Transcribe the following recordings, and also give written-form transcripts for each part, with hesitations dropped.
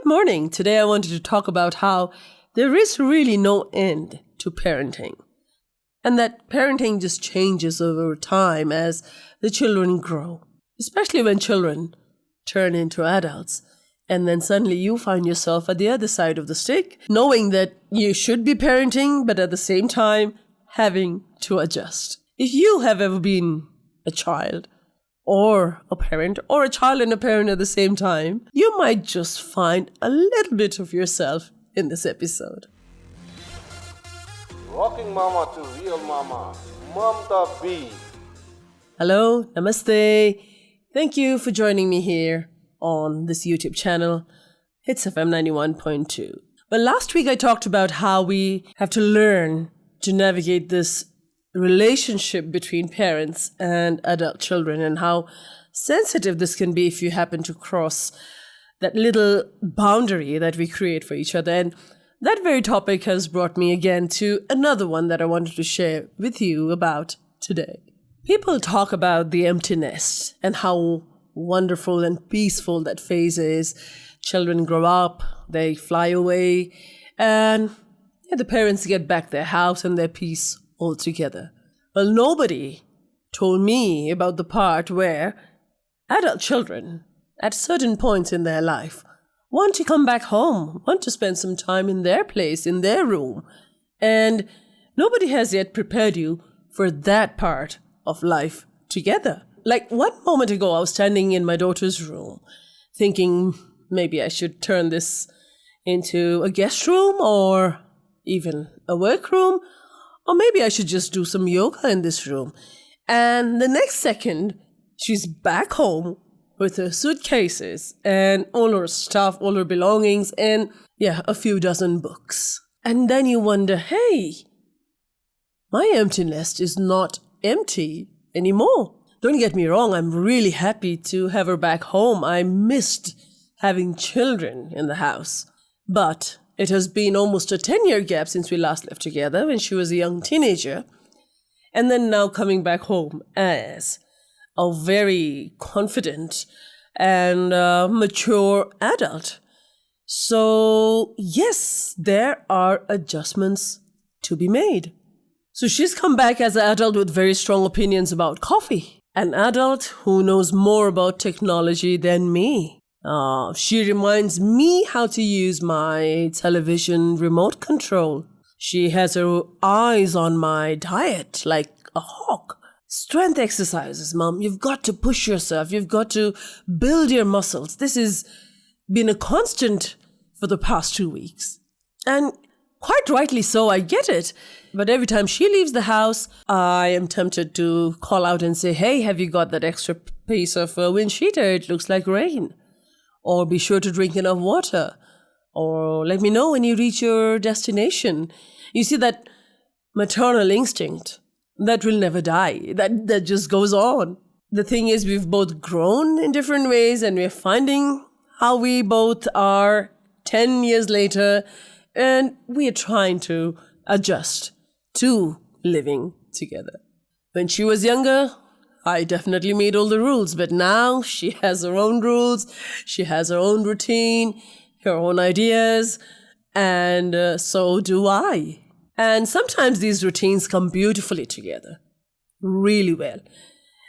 Good morning. Today I wanted to talk about how there is really no end to parenting, and that parenting just changes over time as the children grow, especially when children turn into adults. And then suddenly you find yourself at the other side of the stick, knowing that you should be parenting, but at the same time having to adjust. If you have ever been a child, or a parent, or a child and a parent at the same time, you might just find a little bit of yourself in this episode. Rocking Mama to Real Mama, Mamta B. Hello, namaste. Thank you for joining me here on this YouTube channel. It's FM 91.2. Well, last week I talked about how we have to learn to navigate this relationship between parents and adult children, and how sensitive this can be if you happen to cross that little boundary that we create for each other. And that very topic has brought me again to another one that I wanted to share with you about today. People talk about the empty nest and how wonderful and peaceful that phase is. Children grow up, they fly away, and the parents get back their house and their peace altogether. Well, nobody told me about the part where adult children, at certain points in their life, want to come back home, want to spend some time in their place, in their room. And nobody has yet prepared you for that part of life together. Like 1 moment ago, I was standing in my daughter's room thinking maybe I should turn this into a guest room or even a workroom, or maybe I should just do some yoga in this room. And the next second, she's back home with her suitcases and all her stuff, all her belongings, and a few dozen books. And then you wonder, hey, my empty nest is not empty anymore. Don't get me wrong, I'm really happy to have her back home. I missed having children in the house. But it has been almost a 10-year gap since we last lived together when she was a young teenager. And then now coming back home as a very confident and mature adult. So yes, there are adjustments to be made. So she's come back as an adult with very strong opinions about coffee. An adult who knows more about technology than me. She reminds me how to use my television remote control. She has her eyes on my diet like a hawk. Strength exercises, Mom. You've got to push yourself. You've got to build your muscles. This has been a constant for the past 2 weeks. And quite rightly so, I get it. But every time she leaves the house, I am tempted to call out and say, hey, have you got that extra piece of wind cheater? It looks like rain. Or be sure to drink enough water. Or let me know when you reach your destination. You see, that maternal instinct, that will never die. That just goes on. The thing is, we've both grown in different ways, and we're finding how we both are 10 years later, and we are trying to adjust to living together. When she was younger, I definitely made all the rules, but now she has her own rules, she has her own routine, her own ideas, and so do I. And sometimes these routines come beautifully together, really well.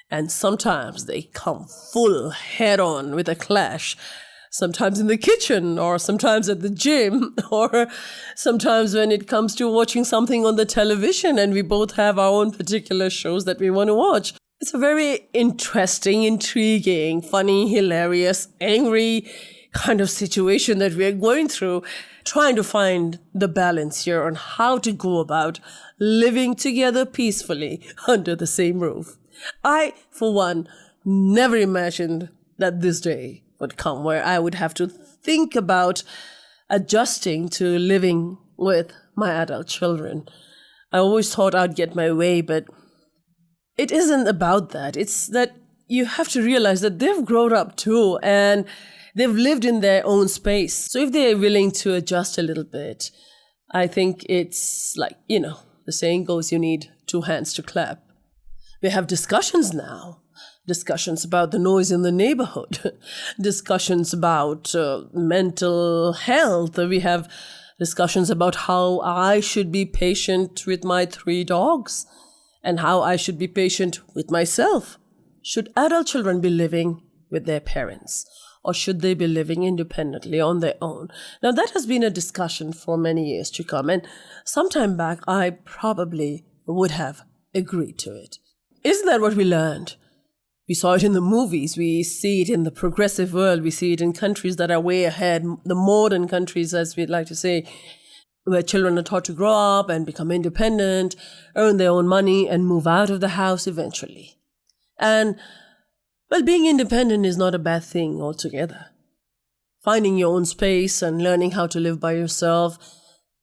And sometimes they come full head on with a clash. Sometimes in the kitchen, or sometimes at the gym, or sometimes when it comes to watching something on the television and we both have our own particular shows that we want to watch. It's a very interesting, intriguing, funny, hilarious, angry kind of situation that we're going through, trying to find the balance here on how to go about living together peacefully under the same roof. I, for one, never imagined that this day would come where I would have to think about adjusting to living with my adult children. I always thought I'd get my way, but it isn't about that. It's that you have to realize that they've grown up too, and they've lived in their own space. So if they're willing to adjust a little bit, I think it's like, the saying goes, you need 2 hands to clap. We have discussions now discussions about the noise in the neighborhood, discussions about mental health. We have discussions about how I should be patient with my 3 dogs and how I should be patient with myself. Should adult children be living with their parents, or should they be living independently on their own? Now, that has been a discussion for many years to come, and some time back, I probably would have agreed to it. Isn't that what we learned? We saw it in the movies, we see it in the progressive world, we see it in countries that are way ahead, the modern countries, as we'd like to say, where children are taught to grow up and become independent, earn their own money, and move out of the house eventually. And, well, being independent is not a bad thing altogether. Finding your own space and learning how to live by yourself,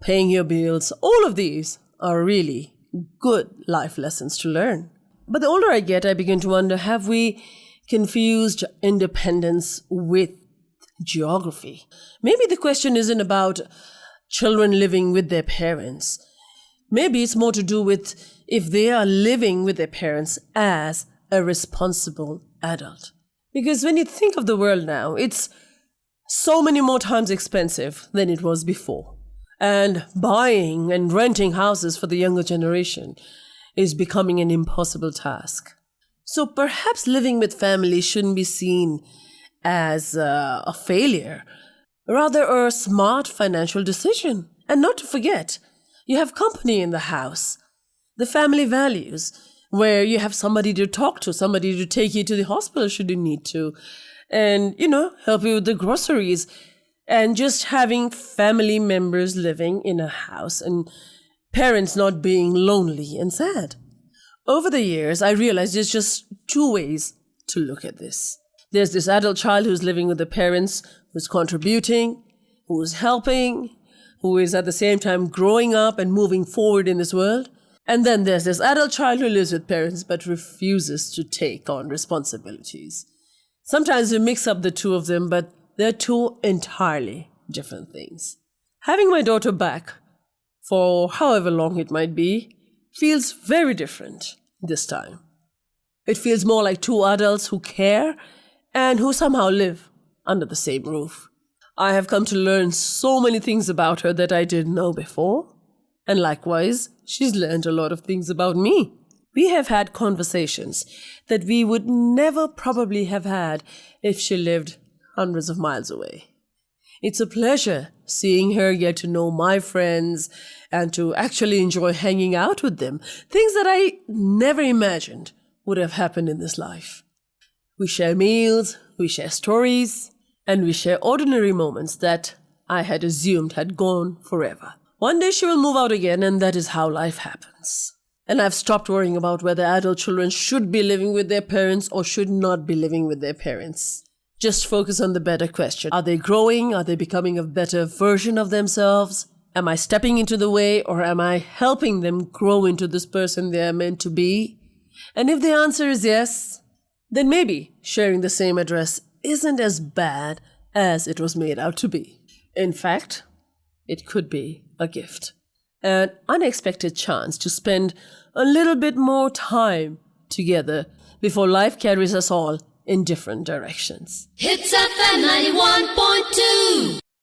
paying your bills, all of these are really good life lessons to learn. But the older I get, I begin to wonder, have we confused independence with geography? Maybe the question isn't about children living with their parents. Maybe it's more to do with if they are living with their parents as a responsible adult. Because when you think of the world now, it's so many more times expensive than it was before. And buying and renting houses for the younger generation is becoming an impossible task. So perhaps living with family shouldn't be seen as a failure, rather a smart financial decision. And not to forget, you have company in the house, the family values, where you have somebody to talk to, somebody to take you to the hospital should you need to, and, help you with the groceries, and just having family members living in a house and parents not being lonely and sad. Over the years, I realized there's just 2 ways to look at this. There's this adult child who's living with the parents, who's contributing, who's helping, who is at the same time growing up and moving forward in this world. And then there's this adult child who lives with parents but refuses to take on responsibilities. Sometimes we mix up the 2 of them, but they're 2 entirely different things. Having my daughter back, for however long it might be, feels very different this time. It feels more like 2 adults who care and who somehow live under the same roof. I have come to learn so many things about her that I didn't know before. And likewise, she's learned a lot of things about me. We have had conversations that we would never probably have had if she lived hundreds of miles away. It's a pleasure seeing her get to know my friends and to actually enjoy hanging out with them, things that I never imagined would have happened in this life. We share meals, we share stories, and we share ordinary moments that I had assumed had gone forever. One day she will move out again, and that is how life happens. And I've stopped worrying about whether adult children should be living with their parents or should not be living with their parents. Just focus on the better question. Are they growing? Are they becoming a better version of themselves? Am I stepping into the way, or am I helping them grow into this person they are meant to be? And if the answer is yes, then maybe sharing the same address isn't as bad as it was made out to be. In fact, it could be a gift. An unexpected chance to spend a little bit more time together before life carries us all in different directions. Hits FM 91.2.